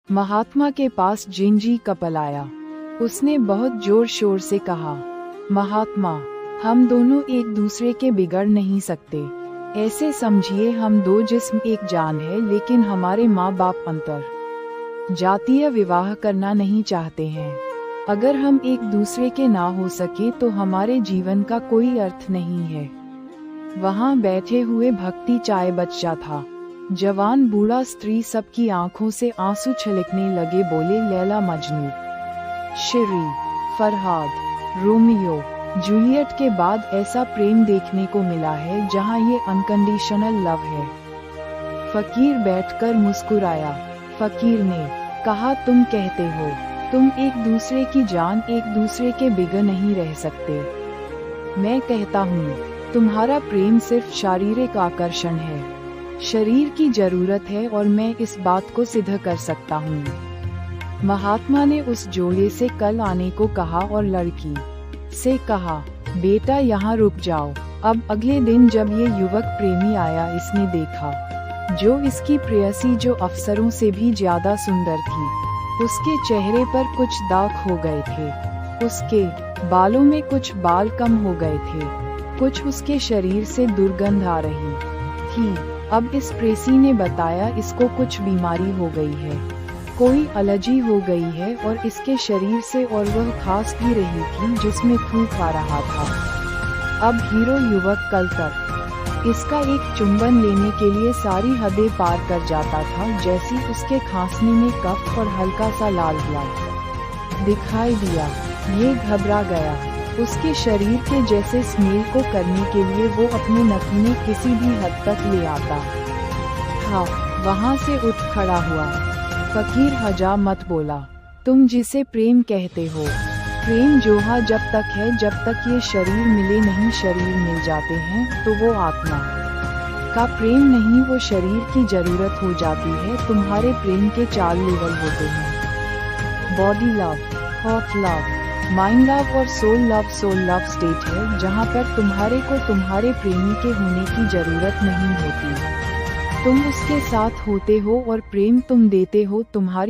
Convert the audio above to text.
महात्मा के पास जिंजी कपल आया। उसने बहुत जोर शोर से कहा, महात्मा, हम दोनों एक दूसरे के बिगड़ नहीं सकते। ऐसे समझिए हम दो जिस्म एक जान है, लेकिन हमारे माँ बाप अंतर जातीय विवाह करना नहीं चाहते हैं। अगर हम एक दूसरे के ना हो सके तो हमारे जीवन का कोई अर्थ नहीं है। वहाँ बैठे हुए भक्ति चाय बच्चा था। जवान बूढ़ा स्त्री सबकी आंखों से आंसू छलकने लगे। बोले, लैला मजनू, शिरी, फरहाद, रोमियो, जूलियट के बाद ऐसा प्रेम देखने को मिला है जहाँ ये अनकंडीशनल लव है। फकीर बैठकर मुस्कुराया। फकीर ने कहा, तुम कहते हो तुम एक दूसरे की जान, एक दूसरे के बिगड़ नहीं रह सकते। मैं कहता हूँ तुम्हारा प्रेम सिर्फ शारीरिक आकर्षण है। शरीर की जरूरत है और मैं इस बात को सिद्ध कर सकता हूँ। महात्मा ने उस जोड़े से कल आने को कहा और लड़की से कहा, बेटा यहाँ रुक जाओ। अब अगले दिन जब ये युवक प्रेमी आया, इसने देखा जो इसकी प्रेयसी जो अफसरों से भी ज्यादा सुंदर थी। उसके चेहरे पर कुछ दाग हो गए थे, उसके बालों में कुछ बाल कम हो गए थे, कुछ उसके शरीर से दुर्गंध आ रही थी। अब इस प्रेसी ने बताया इसको कुछ बीमारी हो गई है, कोई एलर्जी हो गई है और इसके शरीर से और वह खांस भी रही थी जिसमें थूक आ रहा था। अब हीरो युवक कल तक इसका एक चुंबन लेने के लिए सारी हदें पार कर जाता था। जैसी उसके खांसने में कफ और हल्का सा लाल दिखाई दिया, ये घबरा गया। उसके शरीर के जैसे स्मेल को करने के लिए वो अपने नखूने किसी भी हद तक ले आता था। वहाँ से उठ खड़ा हुआ। फकीर हजा मत बोला, तुम जिसे प्रेम कहते हो, प्रेम जोहा जब तक है, जब तक ये शरीर मिले नहीं। शरीर मिल जाते हैं तो वो आत्मा का प्रेम नहीं, वो शरीर की जरूरत हो जाती है। तुम्हारे प्रेम के 4 लेवल होते हैं, body love, hot love, mind love और soul love. Soul love state है जहाँ पर तुम्हारे को तुम्हारे प्रेमी के होने की जरूरत नहीं होती, तुम उसके साथ होते हो और प्रेम तुम देते हो। तुम्हारी